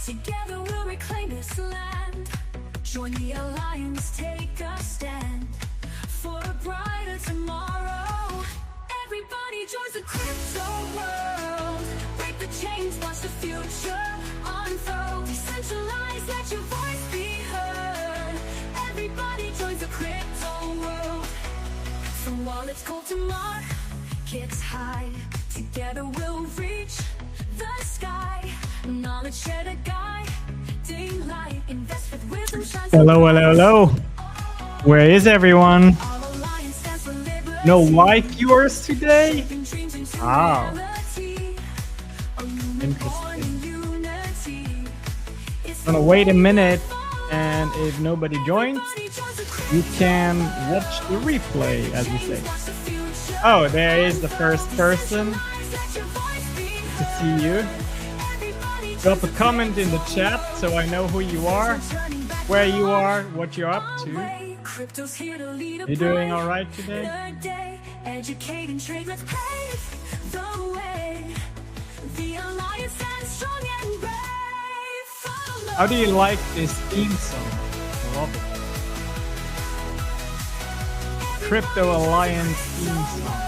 Together we'll reclaim this land. Join the alliance, take a stand for a brighter tomorrow. Everybody joins the crypto world. Break the chains, watch the future unfold. Decentralize, let your voice be heard. Everybody joins the crypto world. From wallets cold to markets high. Together we'll reach the sky. Knowledge shared a guiding light. Invest with wisdom, shines. Hello. Where is everyone? No live viewers today? Wow. Interesting. I'm gonna wait a minute, and if nobody joins, you can watch the replay, as we say. Oh, there is the first person. Good to see you. Drop a comment in the chat so I know who you are, where you are, what you're up to. You doing all right today? How do you like this theme song? I love it. Crypto Alliance theme song.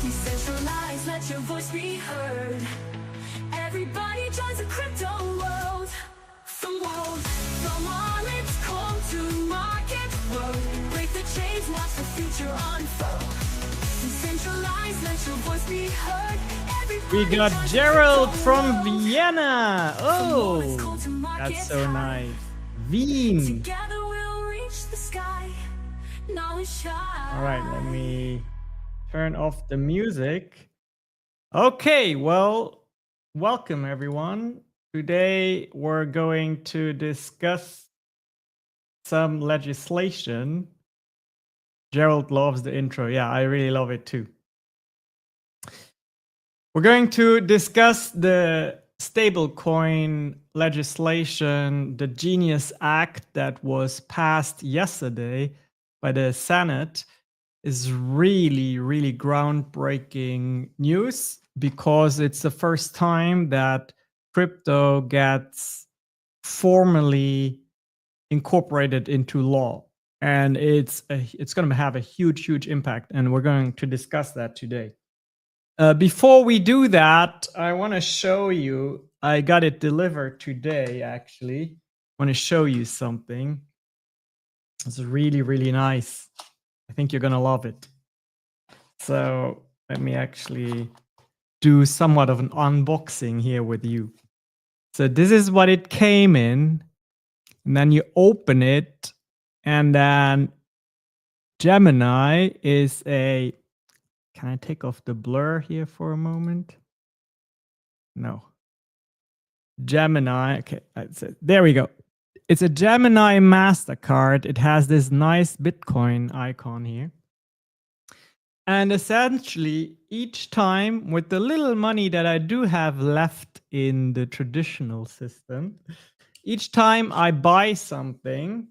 Decentralize, let your voice be heard. Everybody joins the crypto world. From wallets cold to market world. Break the chains, watch the future unfold. Decentralize, let your voice be heard. We got Gerald from Vienna. Oh, that's so nice. Wien. Together we'll reach the sky. All right, let me turn off the music. Okay, well, welcome everyone. Today we're going to discuss some legislation. Gerald loves the intro. Yeah, I really love it too. We're going to discuss the stablecoin legislation, the Genius Act that was passed yesterday by the Senate. Is really groundbreaking news because it's the first time that crypto gets formally incorporated into law, and it's going to have a huge impact, and we're going to discuss that today. Before we do that, I want to show you. I got it delivered today. Actually, I want to show you something. It's really nice. I think you're gonna love it. So let me actually do somewhat of an unboxing here with you. So this is what it came in, and then you open it, and then Gemini is a. Can I take off the blur here for a moment? No. Gemini. Okay, there we go. It's a Gemini MasterCard. It has this nice Bitcoin icon here. And essentially, each time with the little money that I do have left in the traditional system, each time I buy something,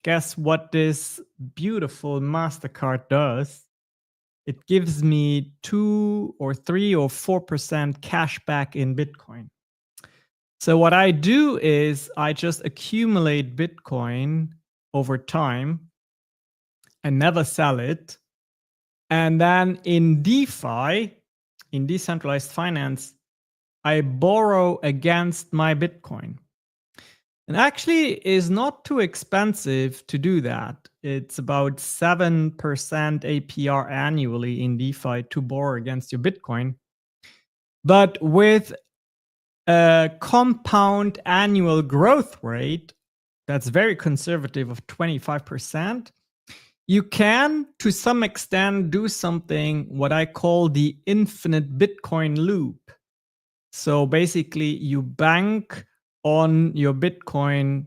guess what this beautiful MasterCard does? It gives me 2 or 3 or 4% cash back in Bitcoin. So what I do is I just accumulate Bitcoin over time and never sell it. And then in DeFi, in decentralized finance, I borrow against my Bitcoin. And actually is not too expensive to do that. It's about 7% APR annually in DeFi to borrow against your Bitcoin. But with a compound annual growth rate that's very conservative of 25%, you can, to some extent, do something what I call the infinite Bitcoin loop. So basically, you bank on your Bitcoin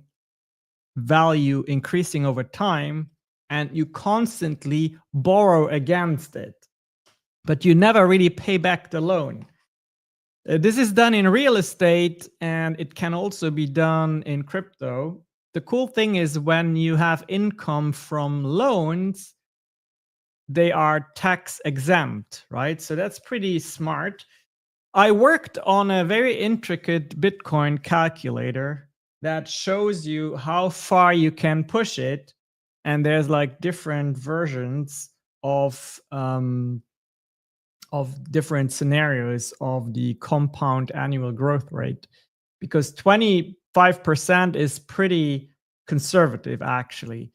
value increasing over time, and you constantly borrow against it, but you never really pay back the loan. This is done in real estate, and it can also be done in crypto. The cool thing is when you have income from loans, they are tax exempt, right? So that's pretty smart. I worked on a very intricate Bitcoin calculator that shows you how far you can push it. And there's like different versions of different scenarios of the compound annual growth rate, because 25% is pretty conservative, actually.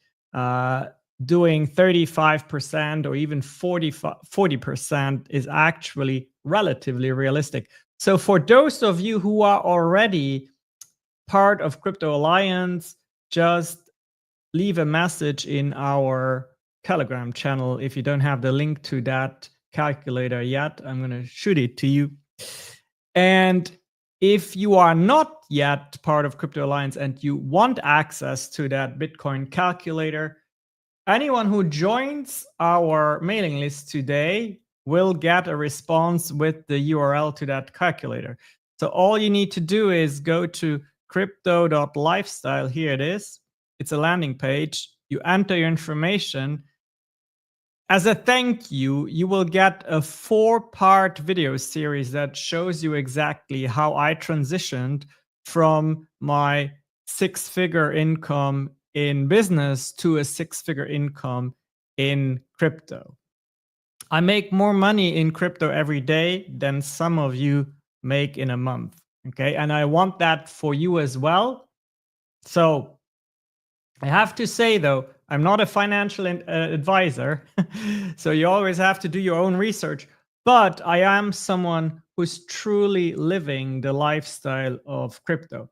Doing 35% or even 40% is actually relatively realistic. So for those of you who are already part of Crypto Alliance, just leave a message in our Telegram channel. If you don't have the link to that calculator yet, I'm going to shoot it to you. And if you are not yet part of Crypto Alliance and you want access to that Bitcoin calculator, anyone who joins our mailing list today will get a response with the URL to that calculator. So all you need to do is go to crypto.lifestyle. Here it is. It's a landing page. You enter your information. As a thank you, you will get a 4-part video series that shows you exactly how I transitioned from my 6-figure income in business to a 6-figure income in crypto. I make more money in crypto every day than some of you make in a month. Okay. And I want that for you as well. So I have to say, though, I'm not a financial advisor. So you always have to do your own research. But I am someone who's truly living the lifestyle of crypto.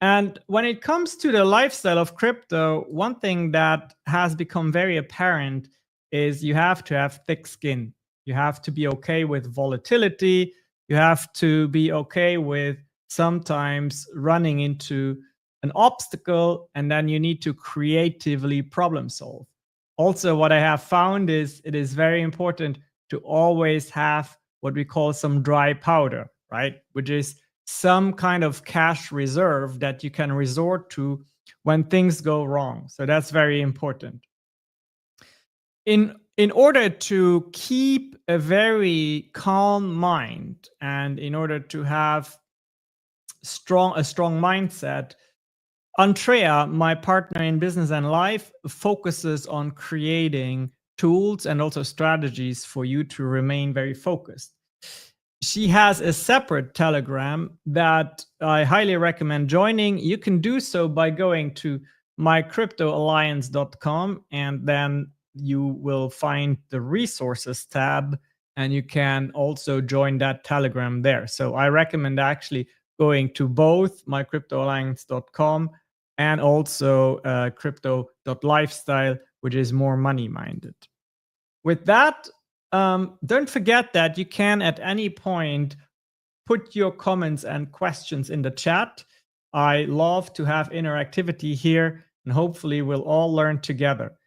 And when it comes to the lifestyle of crypto, one thing that has become very apparent is you have to have thick skin. You have to be okay with volatility. You have to be okay with sometimes running into an obstacle, and then you need to creatively problem solve. Also, what I have found is it is very important to always have what we call some dry powder, right? Which is some kind of cash reserve that you can resort to when things go wrong. So that's very important. In order to keep a very calm mind and in order to have a strong mindset, Andrea, my partner in business and life, focuses on creating tools and also strategies for you to remain very focused. She has a separate Telegram that I highly recommend joining. You can do so by going to mycryptoalliance.com, and then you will find the resources tab, and you can also join that Telegram there. So I recommend actually going to both mycryptoalliance.com and also crypto.lifestyle, which is more money-minded. With that, don't forget that you can at any point put your comments and questions in the chat. I love to have interactivity here, and hopefully we'll all learn together.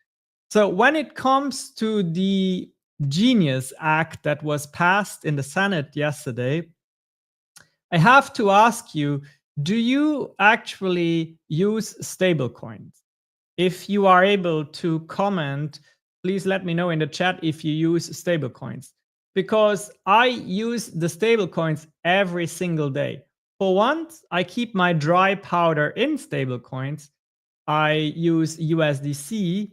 So when it comes to the Genius Act that was passed in the Senate yesterday, I have to ask you, do you actually use stablecoins? If you are able to comment, please let me know in the chat if you use stablecoins, because I use the stablecoins every single day. For once, I keep my dry powder in stablecoins. I use USDC,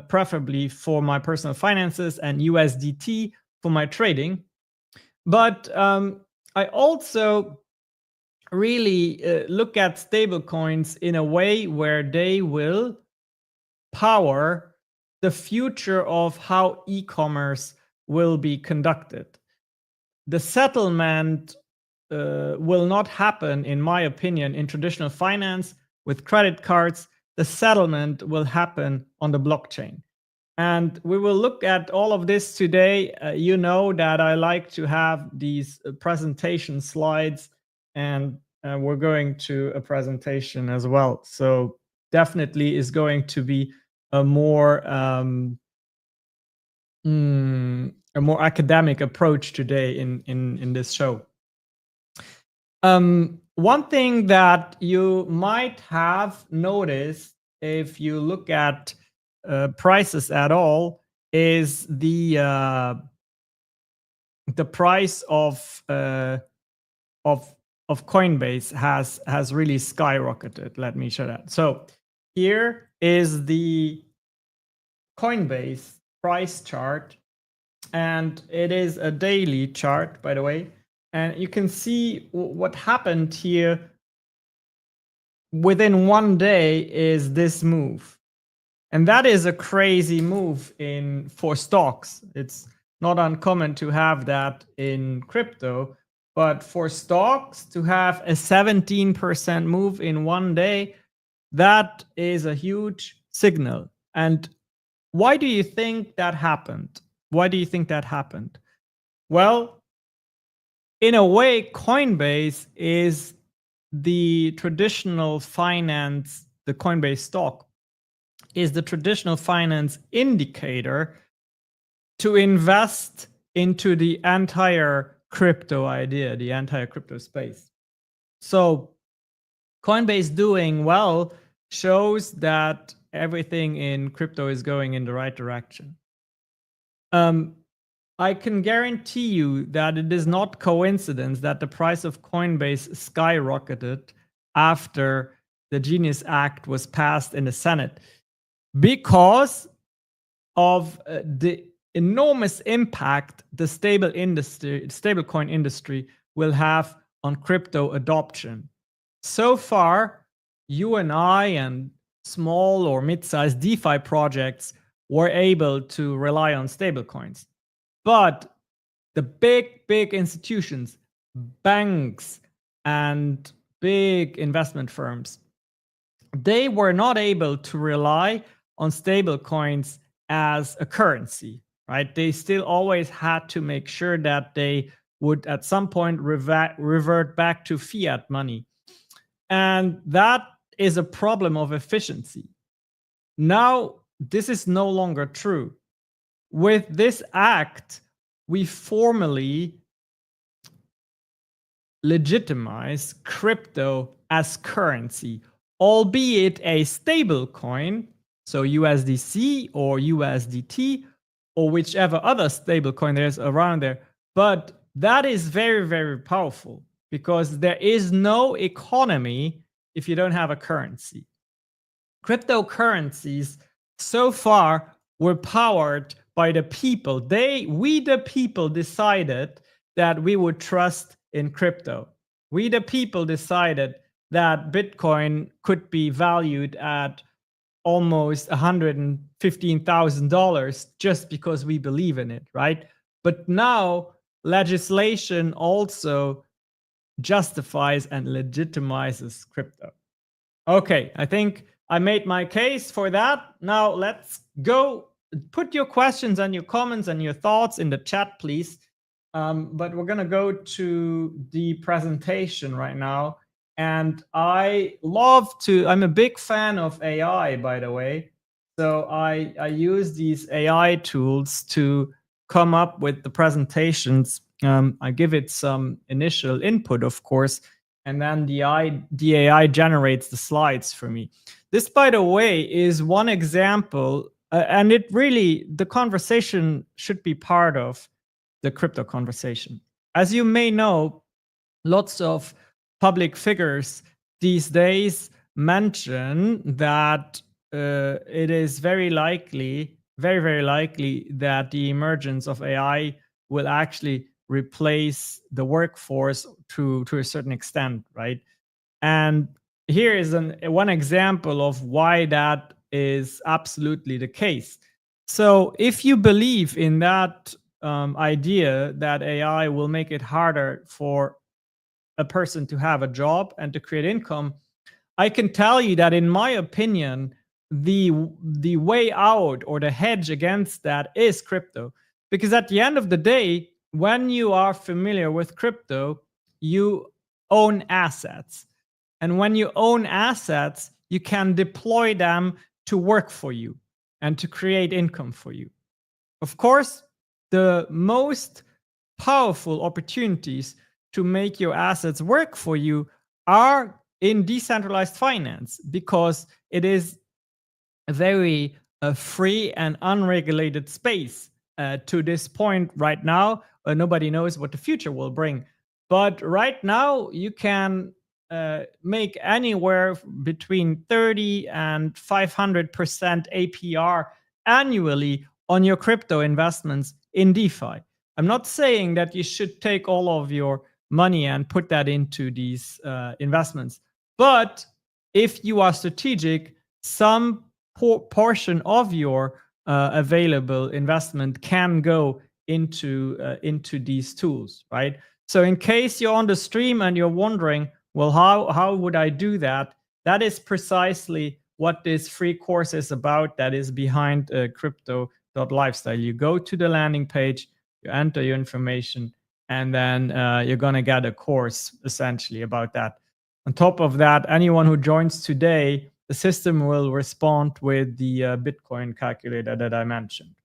preferably for my personal finances, and USDT for my trading. But I also really look at stablecoins in a way where they will power the future of how e-commerce will be conducted. The settlement will not happen, in my opinion, in traditional finance with credit cards. The settlement will happen on the blockchain. And we will look at all of this today. You know that I like to have these presentation slides, and we're going to a presentation as well. So definitely is going to be a more academic approach today in this show. One thing that you might have noticed if you look at prices at all is the price of Coinbase has really skyrocketed. Let me show that. So here is the Coinbase price chart, and it is a daily chart, by the way. And you can see what happened here within one day is this move. And that is a crazy move for stocks. It's not uncommon to have that in crypto, but for stocks to have a 17% move in one day, that is a huge signal. And why do you think that happened? Why do you think that happened? Well, in a way, Coinbase is the traditional finance, the Coinbase stock is the traditional finance indicator to invest into the entire crypto idea, the entire crypto space. So Coinbase doing well shows that everything in crypto is going in the right direction. I can guarantee you that it is not coincidence that the price of Coinbase skyrocketed after the Genius Act was passed in the Senate, because of the enormous impact the stablecoin industry will have on crypto adoption. So far, you and I and small or mid-sized DeFi projects were able to rely on stablecoins. But the big institutions, banks, and big investment firms, they were not able to rely on stablecoins as a currency, right? They still always had to make sure that they would at some point revert back to fiat money. And that is a problem of efficiency. Now, this is no longer true. With this act, we formally legitimize crypto as currency, albeit a stable coin, so USDC or USDT or whichever other stable coin there's around there. But that is very, very powerful because there is no economy if you don't have a currency. Cryptocurrencies so far were powered by the people. We the people decided that we would trust in crypto. We the people decided that Bitcoin could be valued at almost $115,000 just because we believe in it, right? But now legislation also justifies and legitimizes crypto. Okay, I think I made my case for that. Now let's go. Put your questions and your comments and your thoughts in the chat, please. But we're going to go to the presentation right now. And I'm a big fan of AI, by the way. So I use these AI tools to come up with the presentations. I give it some initial input, of course, and then the AI generates the slides for me. This, by the way, is one example, and the conversation should be part of the crypto conversation. As you may know, lots of public figures these days mention that it is very likely that the emergence of AI will actually replace the workforce to a certain extent, right? And here is one example of why that is absolutely the case. So if you believe in that idea that AI will make it harder for a person to have a job and to create income, I can tell you that in my opinion, the way out or the hedge against that is crypto. Because at the end of the day, when you are familiar with crypto, you own assets. And when you own assets, you can deploy them to work for you and to create income for you. Of course, the most powerful opportunities to make your assets work for you are in decentralized finance, because it is very a free and unregulated space. To this point right now, nobody knows what the future will bring. But right now, you can make anywhere between 30 and 500% APR annually on your crypto investments in DeFi. I'm not saying that you should take all of your money and put that into these investments, but if you are strategic, some portion of your available investment can go into these tools, right? So in case you're on the stream and you're wondering, well, how would I do that? That is precisely what this free course is about. That is behind crypto.lifestyle. You go to the landing page, you enter your information, and then you're gonna get a course essentially about that. On top of that, anyone who joins today, the system will respond with the Bitcoin calculator that I mentioned.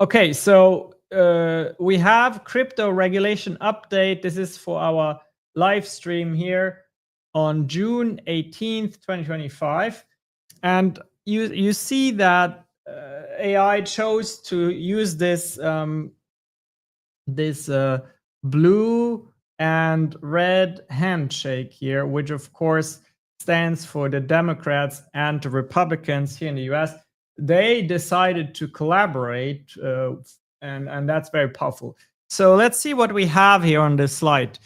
Okay, so we have crypto regulation update. This is for our live stream here on June 18th, 2025. And you see that AI chose to use this blue and red handshake here, which of course stands for the Democrats and the Republicans here in the US. They decided to collaborate, and that's very powerful. So let's see what we have here on this slide.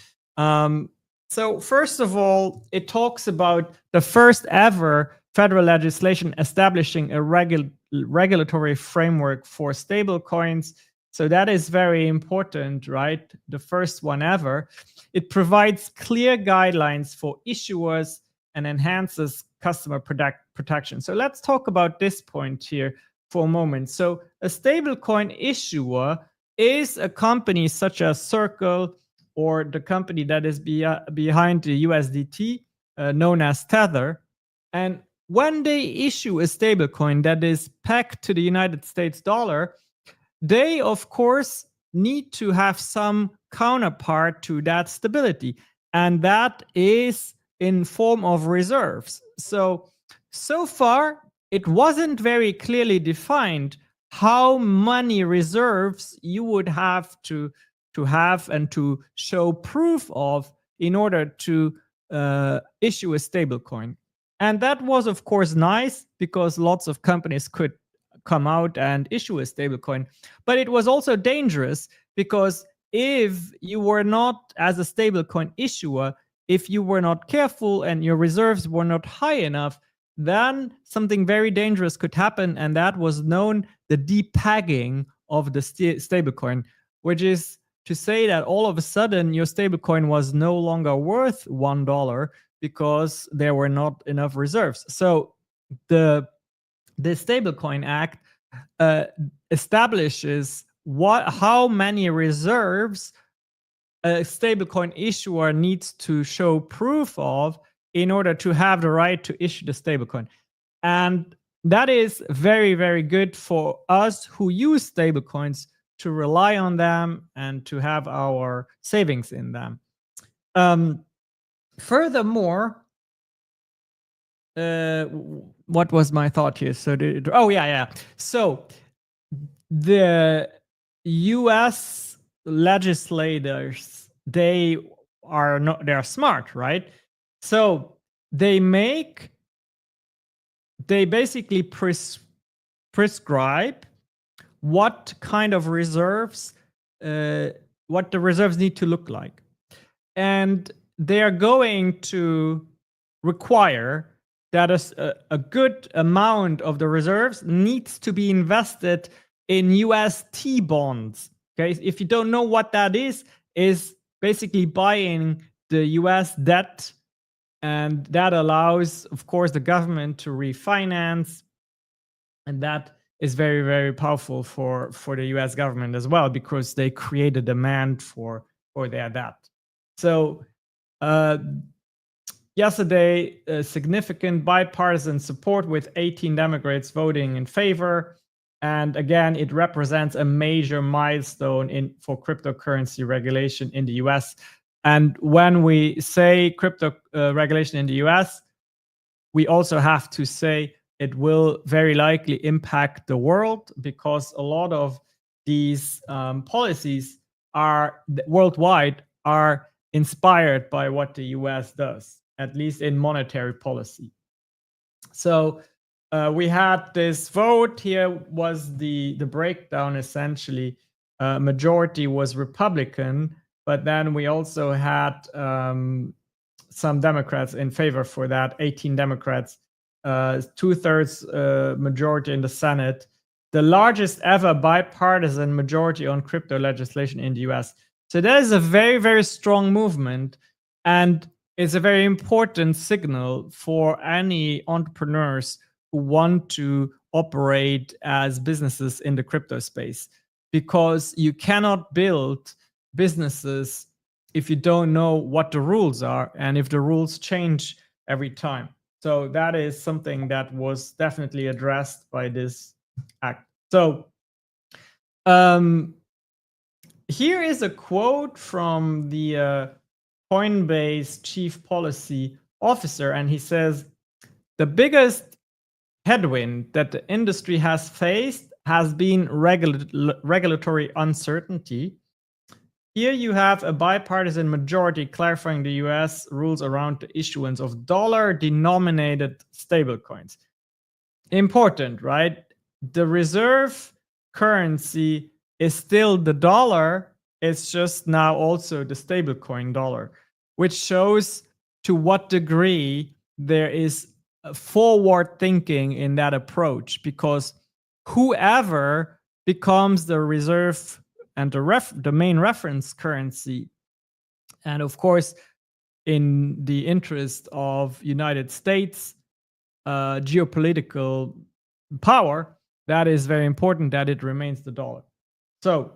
So first of all, it talks about the first ever federal legislation establishing a regulatory framework for stablecoins. So that is very important, right? The first one ever. It provides clear guidelines for issuers and enhances customer protection. So let's talk about this point here for a moment. So a stablecoin issuer is a company such as Circle or the company that is behind the USDT, known as Tether. And when they issue a stablecoin that is pegged to the United States dollar, they, of course, need to have some counterpart to that stability. And that is in form of reserves. So far, it wasn't very clearly defined how many reserves you would have to have and to show proof of in order to issue a stablecoin. And that was, of course, nice because lots of companies could come out and issue a stablecoin. But it was also dangerous because if you were not, as a stablecoin issuer, if you were not careful and your reserves were not high enough, then something very dangerous could happen. And that was known the depegging of the stablecoin, which is to say that all of a sudden your stablecoin was no longer worth $1 because there were not enough reserves. So the Stablecoin Act establishes how many reserves a stablecoin issuer needs to show proof of in order to have the right to issue the stablecoin. And that is very, very good for us who use stablecoins to rely on them and to have our savings in them. Furthermore, what was my thought here? So So the US legislators, they are smart, right? So they basically prescribe what kind of reserves, what the reserves need to look like. And they are going to require that a good amount of the reserves needs to be invested in US T-bonds. Okay, if you don't know what that is basically buying the US debt, and that allows, of course, the government to refinance, and that is very, very powerful for the US government as well, because they create a demand for their debt. So yesterday, significant bipartisan support with 18 Democrats voting in favor. And again, it represents a major milestone for cryptocurrency regulation in the US. And when we say crypto regulation in the US, we also have to say it will very likely impact the world, because a lot of these policies are worldwide are inspired by what the US does, at least in monetary policy. So we had this vote. Here was the breakdown essentially. Majority was Republican, but then we also had some Democrats in favor for that, 18 Democrats, 2/3 majority in the Senate, the largest ever bipartisan majority on crypto legislation in the US. So that is a very, very strong movement, and it's a very important signal for any entrepreneurs who want to operate as businesses in the crypto space, because you cannot build businesses if you don't know what the rules are and if the rules change every time. So that is something that was definitely addressed by this act. So here is a quote from the Coinbase chief policy officer, and he says, the biggest headwind that the industry has faced has been regulatory uncertainty. Here you have a bipartisan majority clarifying the US rules around the issuance of dollar-denominated stablecoins. Important, right? The reserve currency is still the dollar. It's just now also the stablecoin dollar, which shows to what degree there is forward thinking in that approach, because whoever becomes the reserve and the main reference currency, and of course, in the interest of United States geopolitical power, that is very important that it remains the dollar. So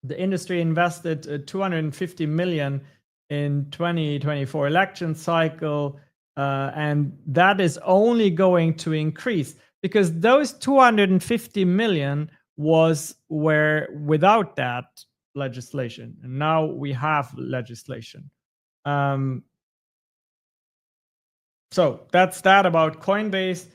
the industry invested 250 million in 2024 election cycle, and that is only going to increase, because those 250 million was without that legislation, and now we have legislation. So that's that about Coinbase.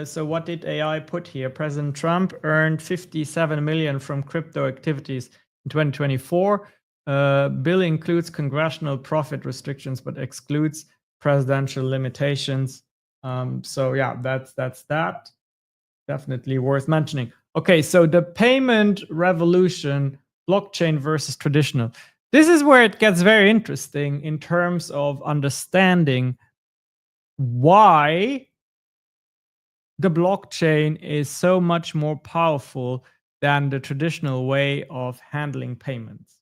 So what did AI put here? President Trump earned 57 million from crypto activities in 2024. Bill includes congressional profit restrictions, but excludes presidential limitations. So yeah, that's that. Definitely worth mentioning. Okay, so the payment revolution, blockchain versus traditional. This is where it gets very interesting in terms of understanding why the blockchain is so much more powerful than the traditional way of handling payments.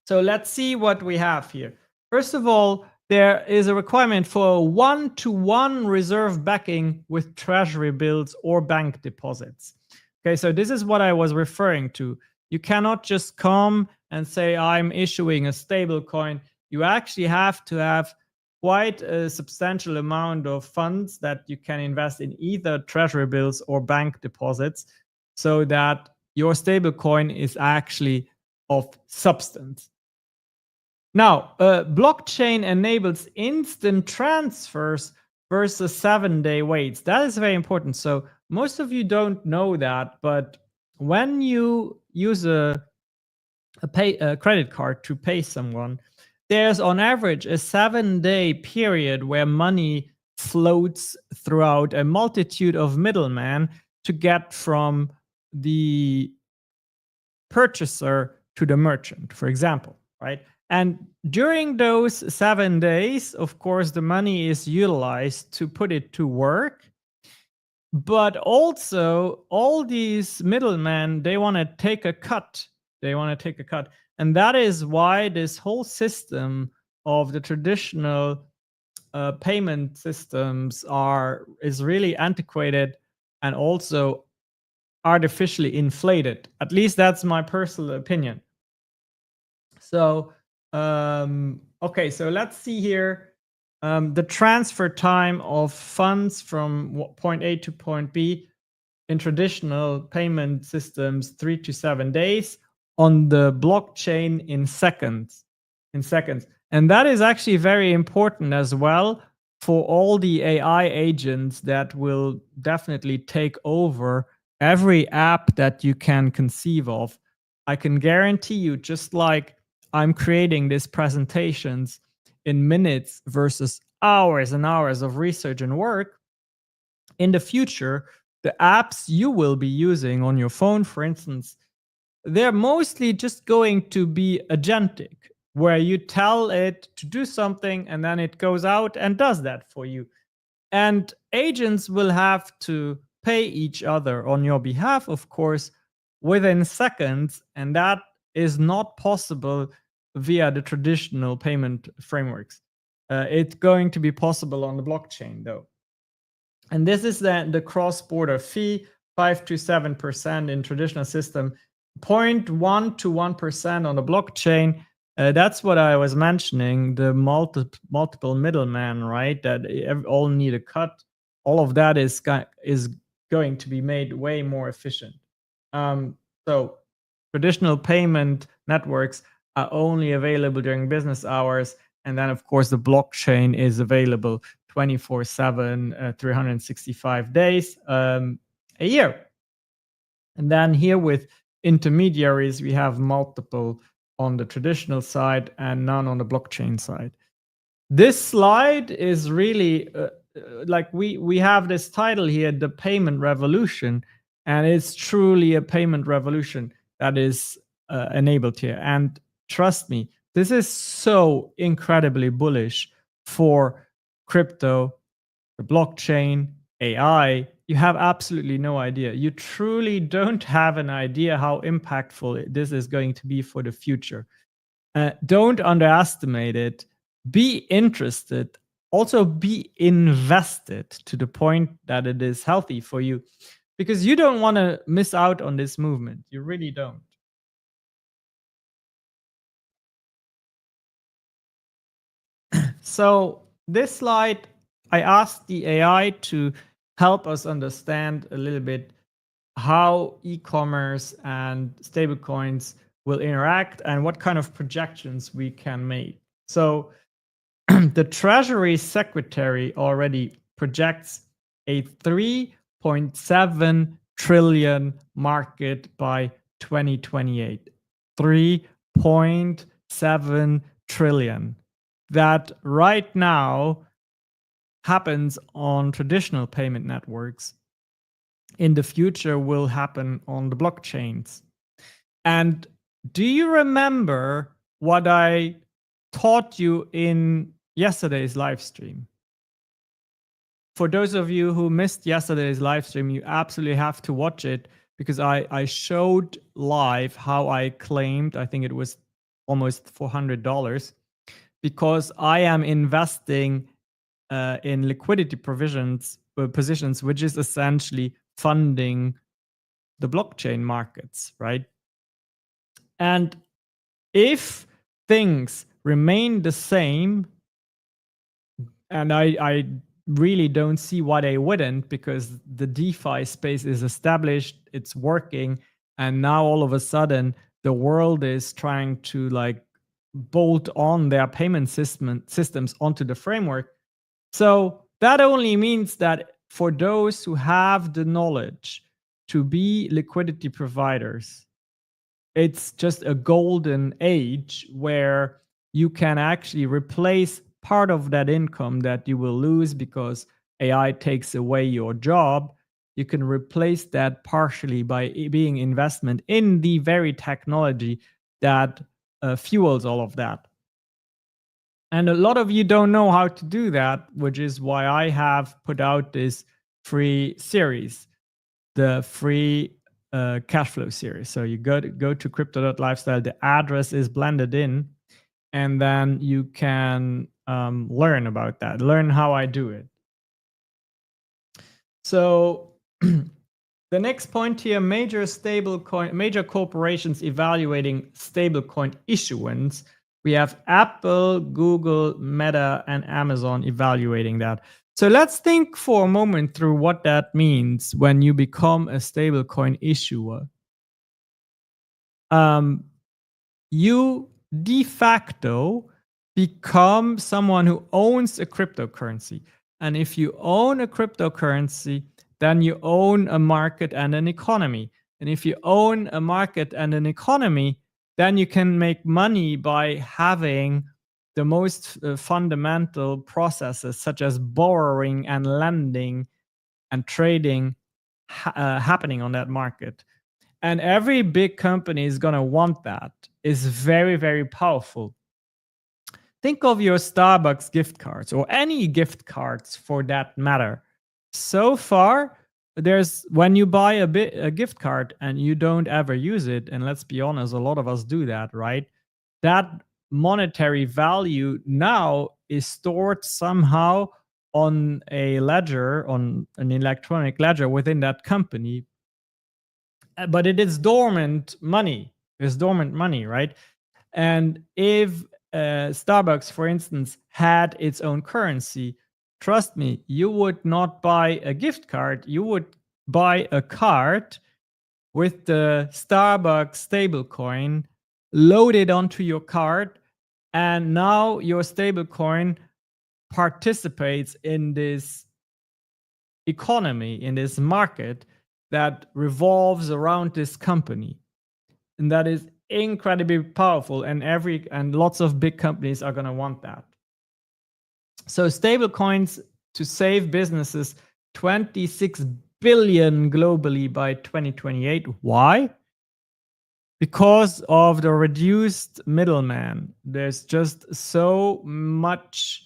So let's see what we have here. First of all, there is a requirement for a one-to-one reserve backing with treasury bills or bank deposits. Okay, so this is what I was referring to. You cannot just come and say, I'm issuing a stable coin. You actually have to have quite a substantial amount of funds that you can invest in either treasury bills or bank deposits, so that your stable coin is actually of substance. Now, blockchain enables instant transfers versus 7-day waits. That is very important. So most of you don't know that, but when you use a credit card to pay someone, there's on average a 7-day period where money floats throughout a multitude of middlemen to get from the purchaser to the merchant, for example, right? And during those 7 days, of course, the money is utilized to put it to work. But also, all these middlemen, they want to take a cut. And that is why this whole system of the traditional payment systems is really antiquated and also artificially inflated. At least that's my personal opinion. So, okay, so let's see here. The transfer time of funds from point A to point B in traditional payment systems, 3 to 7 days. On the blockchain in seconds. And that is actually very important as well for all the AI agents that will definitely take over every app that you can conceive of. I can guarantee you, just like I'm creating these presentations in minutes versus hours and hours of research and work, in the future, the apps you will be using on your phone, for instance, they're mostly just going to be agentic, where you tell it to do something and then it goes out and does that for you. And agents will have to pay each other on your behalf, of course, within seconds. And that is not possible via the traditional payment frameworks. It's going to be possible on the blockchain, though. And this is the cross-border fee, 5 to 7% in traditional system, 0.1 to 1% on the blockchain. That's what I was mentioning, the multiple middlemen, right? That all need a cut. All of that is going to be made way more efficient. So traditional payment networks are only available during business hours. And then, of course, the blockchain is available 24/7, 365 days a year. And then here with intermediaries, we have multiple on the traditional side and none on the blockchain side. This slide is really like we have this title here, the payment revolution, and it's truly a payment revolution that is enabled here. And trust me, this is so incredibly bullish for crypto, the blockchain, AI. You have absolutely no idea. You truly don't have an idea how impactful this is going to be for the future. Don't underestimate it. Be interested. Also be invested to the point that it is healthy for you, because you don't want to miss out on this movement. You really don't. So this slide, I asked the AI to help us understand a little bit how e-commerce and stablecoins will interact and what kind of projections we can make. So the Treasury Secretary already projects a 3.7 trillion market by 2028. 3.7 trillion. That right now happens on traditional payment networks. In the future will happen on the blockchains. And do you remember what I taught you in yesterday's live stream? For those of you who missed yesterday's live stream, you absolutely have to watch it, because I showed live how I claimed, I think it was almost $400, because I am investing in liquidity positions, which is essentially funding the blockchain markets, right? And if things remain the same, and I really don't see why they wouldn't, because the DeFi space is established, it's working, and now all of a sudden the world is trying to like bolt on their payment systems onto the framework. So that only means that for those who have the knowledge to be liquidity providers, it's just a golden age where you can actually replace part of that income that you will lose because AI takes away your job. You can replace that partially by being investment in the very technology that fuels all of that. And a lot of you don't know how to do that, which is why I have put out this free series, the free cashflow series. So you go to crypto.lifestyle, the address is blended in, and then you can learn about that, learn how I do it. So the next point here, major corporations evaluating stablecoin issuance. We have Apple, Google, Meta, and Amazon evaluating that. So let's think for a moment through what that means when you become a stablecoin issuer. You de facto become someone who owns a cryptocurrency. And if you own a cryptocurrency, then you own a market and an economy. And if you own a market and an economy, then you can make money by having the most fundamental processes such as borrowing and lending and trading happening on that market. And every big company is going to want that. It's very, very powerful. Think of your Starbucks gift cards or any gift cards for that matter. So far, when you buy a gift card and you don't ever use it, and let's be honest, a lot of us do that, right? That monetary value now is stored somehow on a ledger, on an electronic ledger within that company. But it is dormant money. It's dormant money, right? And if Starbucks, for instance, had its own currency, trust me, you would not buy a gift card. You would buy a card with the Starbucks stablecoin loaded onto your card. And now your stablecoin participates in this economy, in this market that revolves around this company. And that is incredibly powerful, and lots of big companies are going to want that. So stablecoins to save businesses 26 billion globally by 2028. Why? Because of the reduced middleman. There's just so much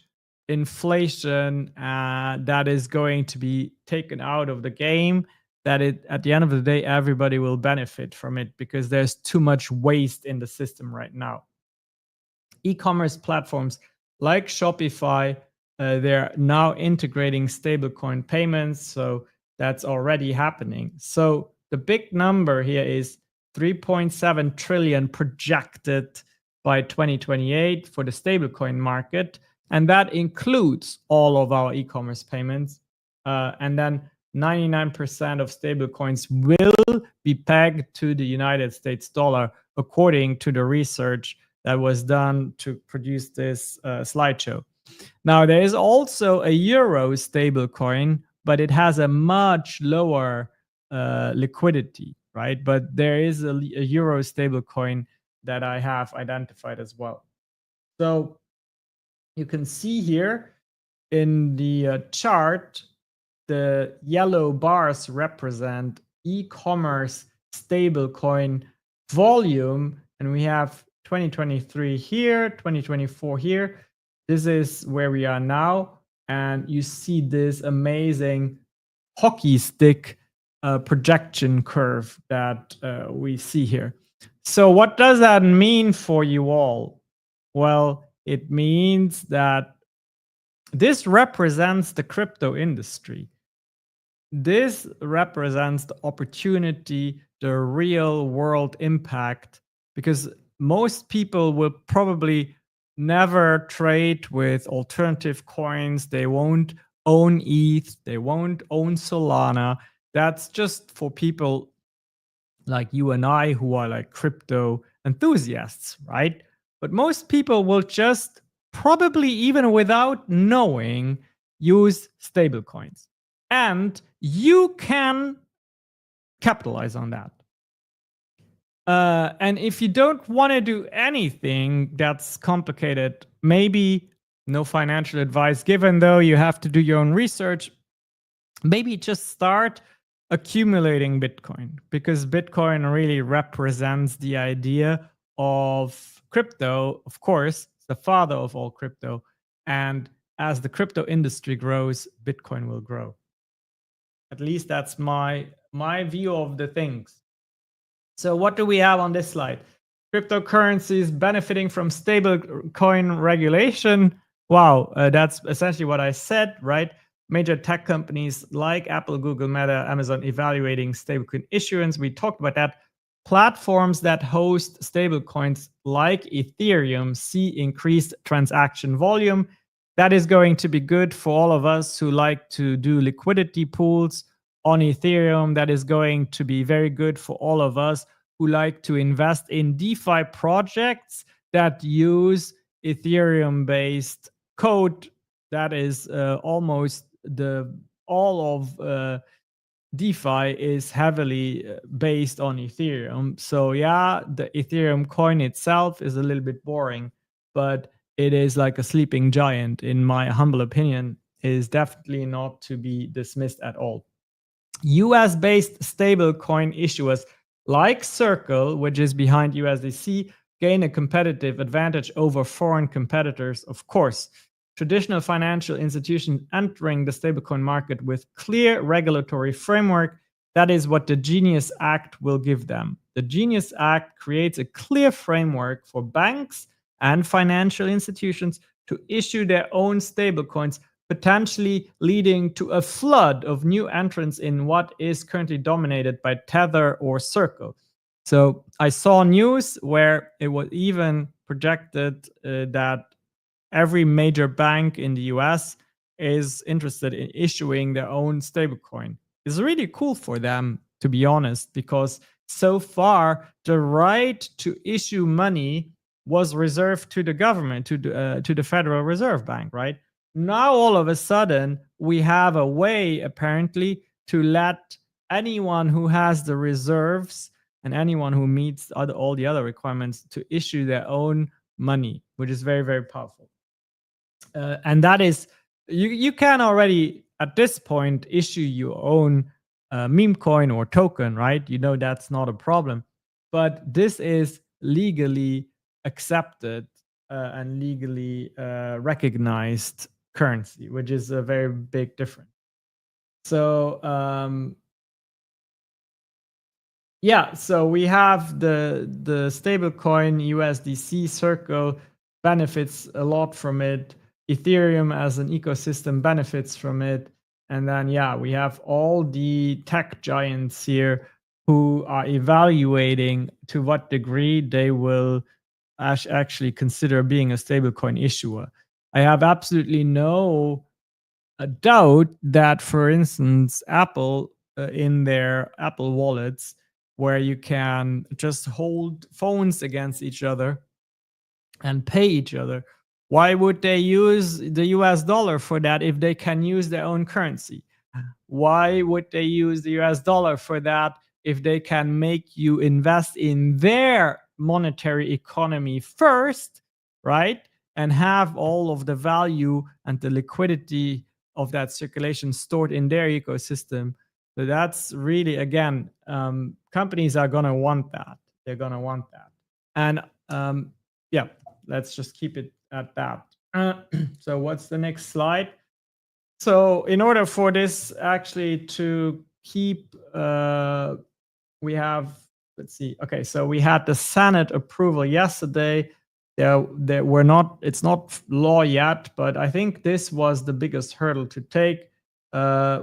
inflation that is going to be taken out of the game that at the end of the day, everybody will benefit from it because there's too much waste in the system right now. E-commerce platforms like Shopify, they're now integrating stablecoin payments, so that's already happening. So the big number here is 3.7 trillion projected by 2028 for the stablecoin market, and that includes all of our e-commerce payments, and then 99% of stablecoins will be pegged to the United States dollar, according to the research that was done to produce this slideshow. Now, there is also a euro stablecoin, but it has a much lower liquidity, right? But there is a euro stablecoin that I have identified as well. So you can see here in the chart, the yellow bars represent e-commerce stablecoin volume, and we have 2023 here, 2024 here. This is where we are now, and you see this amazing hockey stick projection curve that we see here. So what does that mean for you all? Well, it means that this represents the crypto industry. This represents the opportunity, the real world impact, because most people will probably never trade with alternative coins. They won't own ETH. They won't own Solana. That's just for people like you and I who are like crypto enthusiasts, right? But most people will just probably, even without knowing, use stablecoins. And you can capitalize on that. And if you don't want to do anything that's complicated, maybe no financial advice given, though you have to do your own research, maybe just start accumulating Bitcoin, because Bitcoin really represents the idea of crypto. Of course, it's the father of all crypto. And as the crypto industry grows, Bitcoin will grow. At least that's my view of the things. So what do we have on this slide? Cryptocurrencies benefiting from stablecoin regulation. Wow, that's essentially what I said, right? Major tech companies like Apple, Google, Meta, Amazon evaluating stablecoin issuance. We talked about that. Platforms that host stablecoins like Ethereum see increased transaction volume. That is going to be good for all of us who like to do liquidity pools on Ethereum. That is going to be very good for all of us who like to invest in DeFi projects that use Ethereum-based code that is almost all of DeFi is heavily based on Ethereum. So yeah, the Ethereum coin itself is a little bit boring, but it is like a sleeping giant, in my humble opinion. It is definitely not to be dismissed at all. US-based stablecoin issuers like Circle, which is behind USDC, gain a competitive advantage over foreign competitors, of course. Traditional financial institutions entering the stablecoin market with clear regulatory framework, that is what the Genius Act will give them. The Genius Act creates a clear framework for banks and financial institutions to issue their own stablecoins, potentially leading to a flood of new entrants in what is currently dominated by Tether or Circle. So I saw news where it was even projected that every major bank in the US is interested in issuing their own stablecoin. It's really cool for them, to be honest, because so far the right to issue money was reserved to the government, to the Federal Reserve Bank, right? Now all of a sudden we have a way, apparently, to let anyone who has the reserves and anyone who meets all the other requirements to issue their own money, which is very, very powerful. And that is, you can already at this point issue your own meme coin or token, right? You know that's not a problem, but this is legally accepted and legally recognized currency, which is a very big difference. So yeah, so we have the stablecoin USDC Circle benefits a lot from it. Ethereum as an ecosystem benefits from it. And then, yeah, we have all the tech giants here who are evaluating to what degree they will actually consider being a stablecoin issuer. I have absolutely no doubt that, for instance, Apple in their Apple wallets, where you can just hold phones against each other and pay each other, why would they use the US dollar for that if they can use their own currency? Why would they use the US dollar for that if they can make you invest in their monetary economy first, right? And have all of the value and the liquidity of that circulation stored in their ecosystem. So that's really, again, companies are going to want that. They're going to want that. And yeah, let's just keep it at that. So what's the next slide? So in order for this actually to keep, we have, let's see. Okay, so we had the Senate approval yesterday. There were not, it's not law yet, but I think this was the biggest hurdle to take.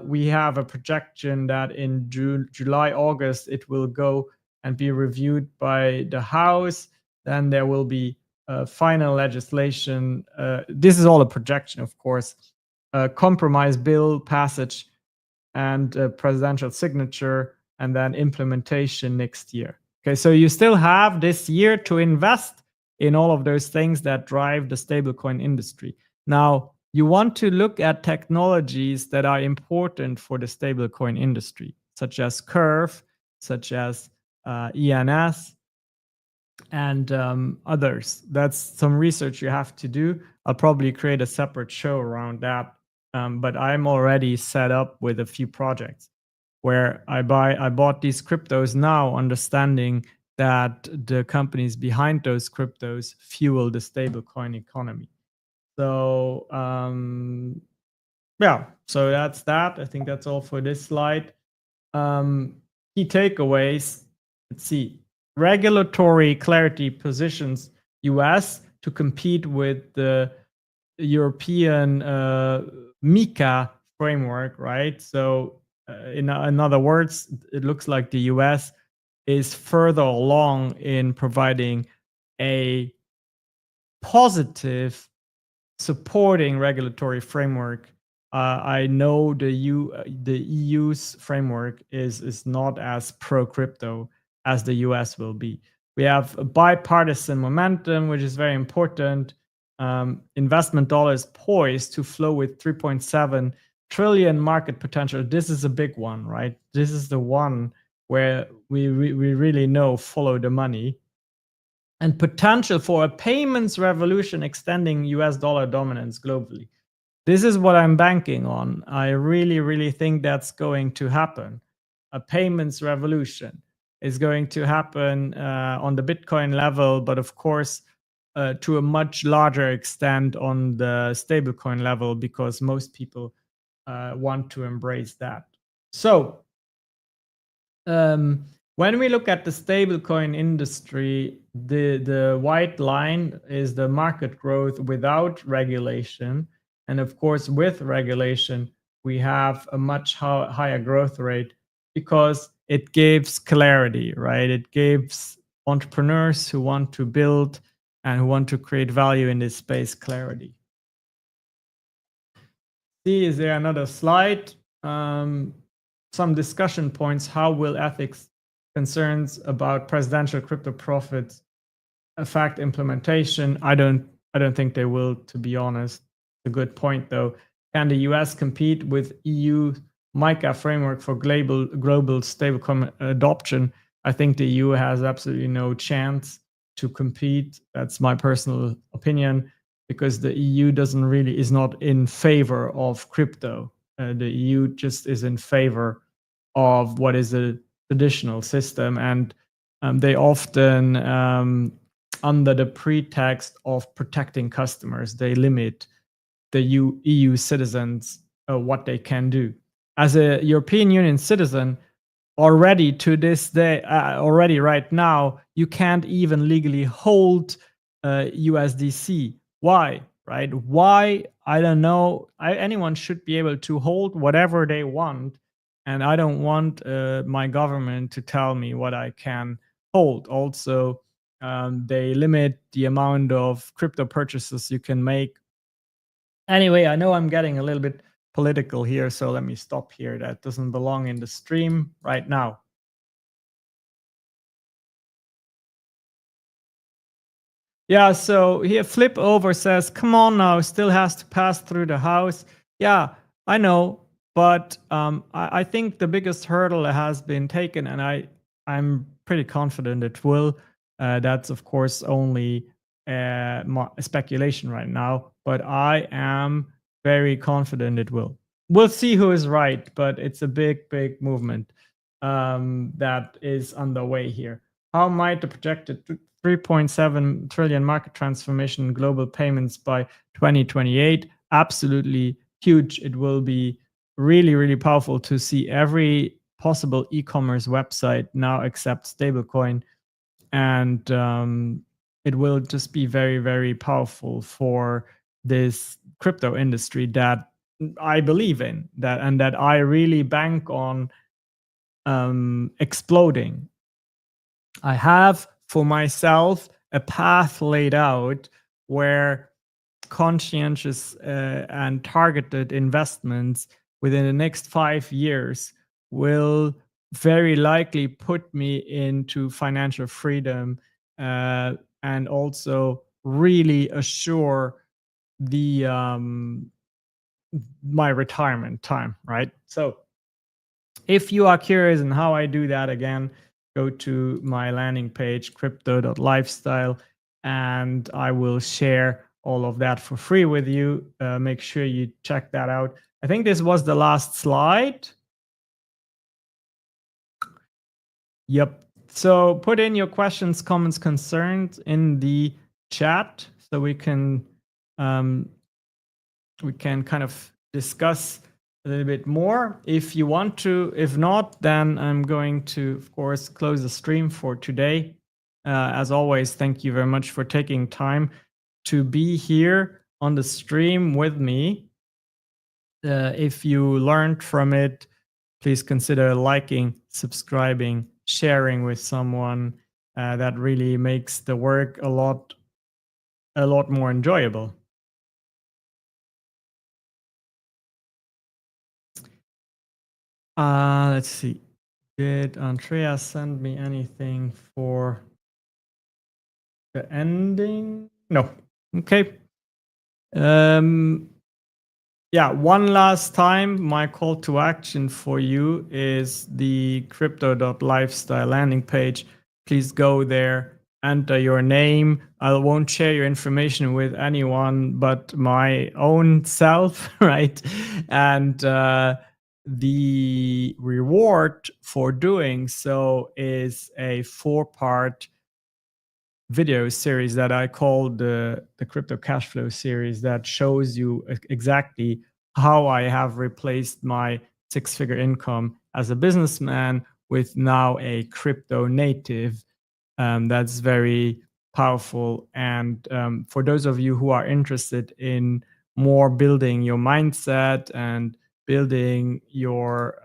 We have a projection that in July, August, it will go and be reviewed by the House. Then there will be final legislation. This is all a projection, of course. Compromise bill passage and presidential signature, and then implementation next year. Okay, so you still have this year to invest in all of those things that drive the stablecoin industry. Now, you want to look at technologies that are important for the stablecoin industry, such as Curve, such as ENS, and others. That's some research you have to do. I'll probably create a separate show around that. But I'm already set up with a few projects where I bought these cryptos now, understanding that the companies behind those cryptos fuel the stablecoin economy. So yeah, so that's that. I think that's all for this slide. Key takeaways. Let's see. Regulatory clarity positions US to compete with the European MiCA framework, right? So in other words, it looks like the US is further along in providing a positive supporting regulatory framework. I know the EU's framework is not as pro-crypto as the US will be. We have a bipartisan momentum, which is very important. investment dollars poised to flow with 3.7 trillion market potential. This is a big one, right? This is the one where we really know follow the money. And potential for a payments revolution extending US dollar dominance globally. This is what I'm banking on. I really think that's going to happen. A payments revolution is going to happen on the Bitcoin level, but of course, to a much larger extent on the stablecoin level, because most people want to embrace that. So, when we look at the stablecoin industry, the white line is the market growth without regulation. And of course, with regulation, we have a much higher growth rate because it gives clarity, right? It gives entrepreneurs who want to build and who want to create value in this space clarity. See, is there another slide? Some discussion points. How will ethics concerns about presidential crypto profits affect implementation? I don't think they will, to be honest. A good point, though. Can the US compete with EU MiCA framework for global stablecoin adoption? I think the EU has absolutely no chance to compete. That's my personal opinion, because the EU is not in favor of crypto. The EU just is in favor of what is a traditional system, and they often, under the pretext of protecting customers, they limit the EU citizens what they can do. As a European Union citizen, already to this day, already right now, you can't even legally hold USDC. Why? Right? Why? I don't know. Anyone should be able to hold whatever they want, and I don't want my government to tell me what I can hold. Also, they limit the amount of crypto purchases you can make. Anyway, I know I'm getting a little bit political here, so let me stop here. That doesn't belong in the stream right now. Yeah, so here Flip Over says, come on now, still has to pass through the house. Yeah, I know, but I think the biggest hurdle has been taken, and I'm pretty confident it will. That's, of course, only speculation right now, but I am very confident it will. We'll see who is right, but it's a big movement that is underway here. How might the projected 3.7 trillion market transformation in global payments by 2028? Absolutely huge. It will be really powerful to see every possible e-commerce website now accept stablecoin, and it will just be very powerful for this crypto industry that I believe in, and that I really bank on exploding. I have for myself a path laid out where conscientious and targeted investments within the next 5 years will very likely put me into financial freedom and also really assure the my retirement time, right? So if you are curious on how I do that, again, go to my landing page, crypto.lifestyle, and I will share all of that for free with you. Make sure you check that out. I think this was the last slide. Yep. So put in your questions, comments, concerns in the chat so we can kind of discuss a little bit more if you want to. If not, then I'm going to, of course, close the stream for today. As always, thank you very much for taking time to be here on the stream with me. If you learned from it, please consider liking, subscribing, sharing with someone. That really makes the work a lot more enjoyable. Let's see. Did Andrea send me anything for the ending? No. Okay. Yeah, one last time, my call to action for you is the crypto.lifestyle landing page. Please go there, enter your name. I won't share your information with anyone but my own self, right? And the reward for doing so is a 4-part video series that I call the crypto cash flow series that shows you exactly how I have replaced my 6-figure income as a businessman with now a crypto native. That's very powerful. And for those of you who are interested in more building your mindset and building your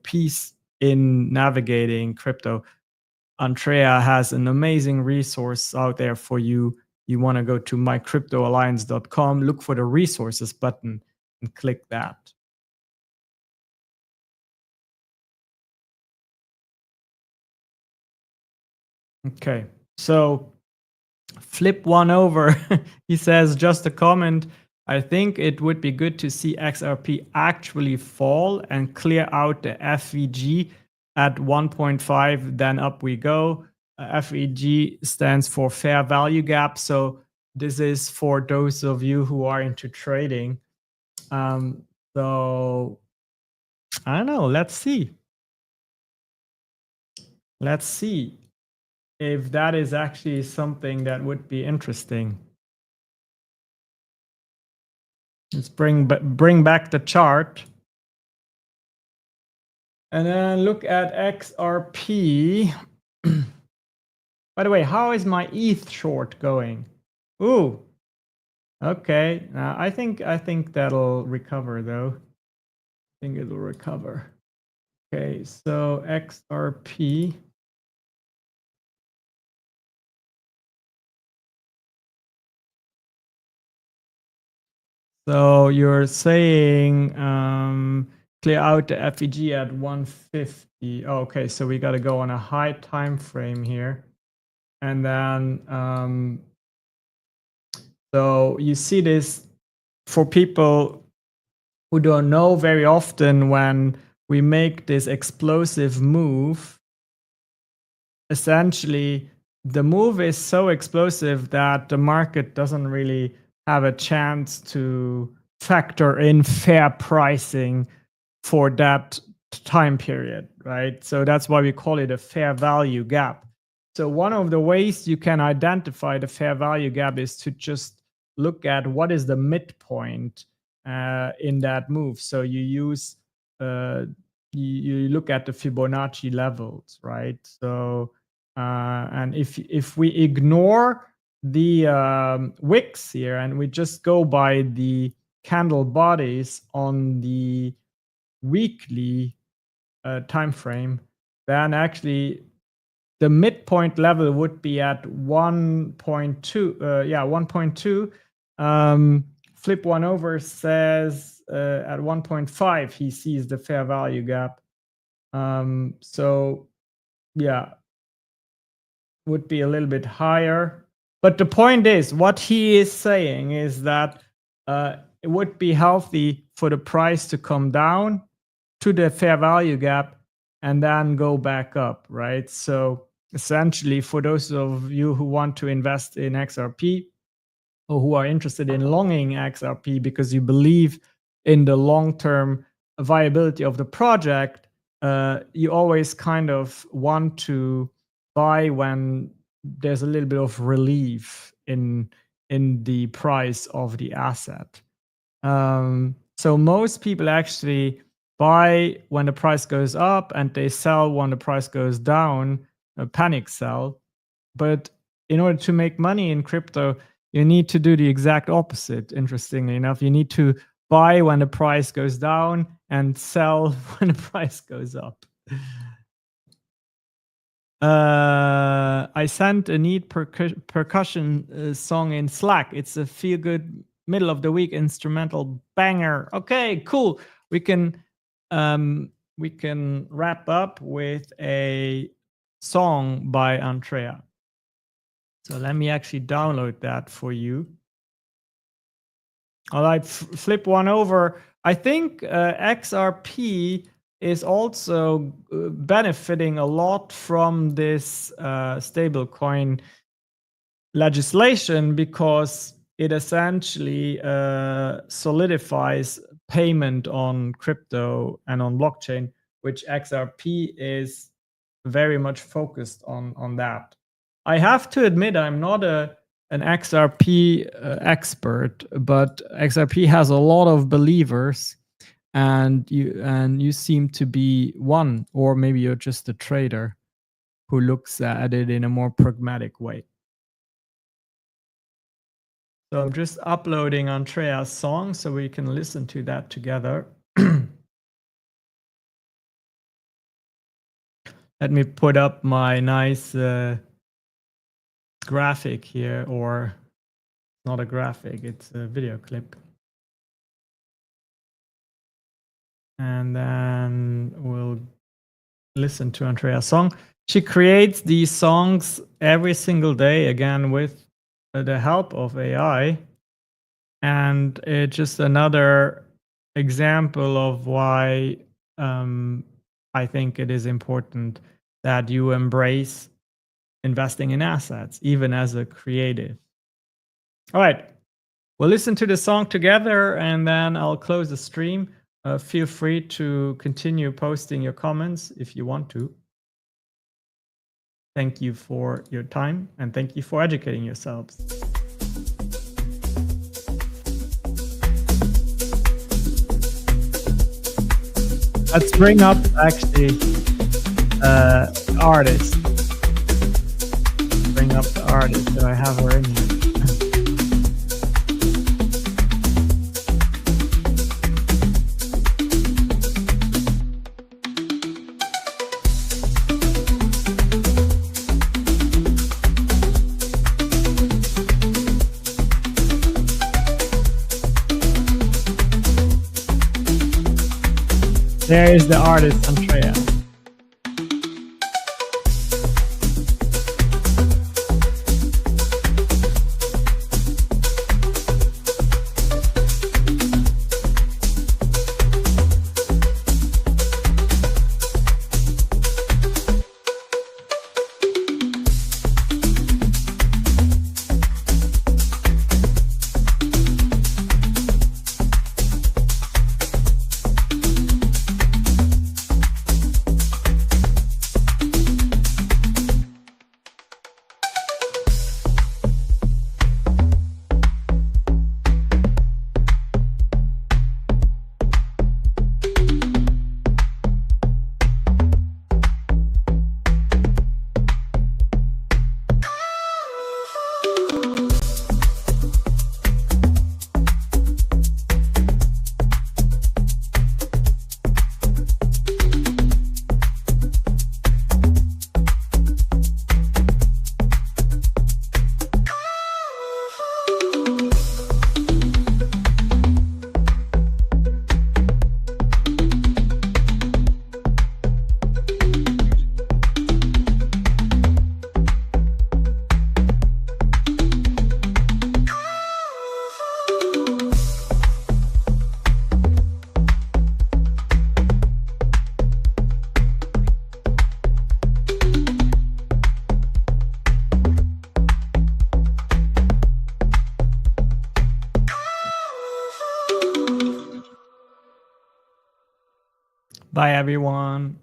piece in navigating crypto, Andrea has an amazing resource out there for you. You want to go to mycryptoalliance.com, look for the resources button and click that. Okay, so flip one over. He says, just a comment. I think it would be good to see XRP actually fall and clear out the FVG at 1.5, then up we go. FVG stands for fair value gap. So this is for those of you who are into trading. So I don't know. Let's see. Let's see if that is actually something that would be interesting. Let's bring back the chart. And then look at XRP. By the way, how is my ETH short going? Ooh. Okay. I think that'll recover though. I think it'll recover. Okay, so XRP. So you're saying clear out the FEG at 150. Oh, okay, so we got to go on a high time frame here. And then, so you see this for people who don't know, very often when we make this explosive move, essentially the move is so explosive that the market doesn't really have a chance to factor in fair pricing for that time period, right? So that's why we call it a fair value gap. So one of the ways you can identify the fair value gap is to just look at what is the midpoint in that move. So you use you look at the Fibonacci levels, right? So and if we ignore the wicks here and we just go by the candle bodies on the weekly time frame, then actually the midpoint level would be at 1.2. Yeah, 1.2. Flip one over says at 1.5 he sees the fair value gap. So yeah, would be a little bit higher. But the point is, what he is saying is that it would be healthy for the price to come down to the fair value gap and then go back up, right? So essentially, for those of you who want to invest in XRP or who are interested in longing XRP because you believe in the long-term viability of the project, you always kind of want to buy when there's a little bit of relief in the price of the asset. So most people actually buy when the price goes up and they sell when the price goes down, a panic sell. But in order to make money in crypto, you need to do the exact opposite. Interestingly enough, you need to buy when the price goes down and sell when the price goes up. I sent a neat percussion song in Slack. It's a feel-good middle of the week instrumental banger. Okay, cool. We can wrap up with a song by Andrea. So let me actually download that for you. I'll like flip one over. I think XRP is also benefiting a lot from this stablecoin legislation because it essentially solidifies payment on crypto and on blockchain, which XRP is very much focused on that. I have to admit, I'm not an XRP expert, but XRP has a lot of believers, and you seem to be one, or maybe you're just a trader who looks at it in a more pragmatic way. So I'm just uploading Andrea's song so we can listen to that together. Let me put up my nice graphic here, or not a graphic, it's a video clip. And then we'll listen to Andrea's song. She creates these songs every single day, again, with the help of AI. And it's just another example of why I think it is important that you embrace investing in assets, even as a creative. All right, we'll listen to the song together and then I'll close the stream. Feel free to continue posting your comments if you want to. Thank you for your time and thank you for educating yourselves. Let's bring up actually artist. Bring up the artist that I have her in here. There is the artist, Andrea. Bye, everyone.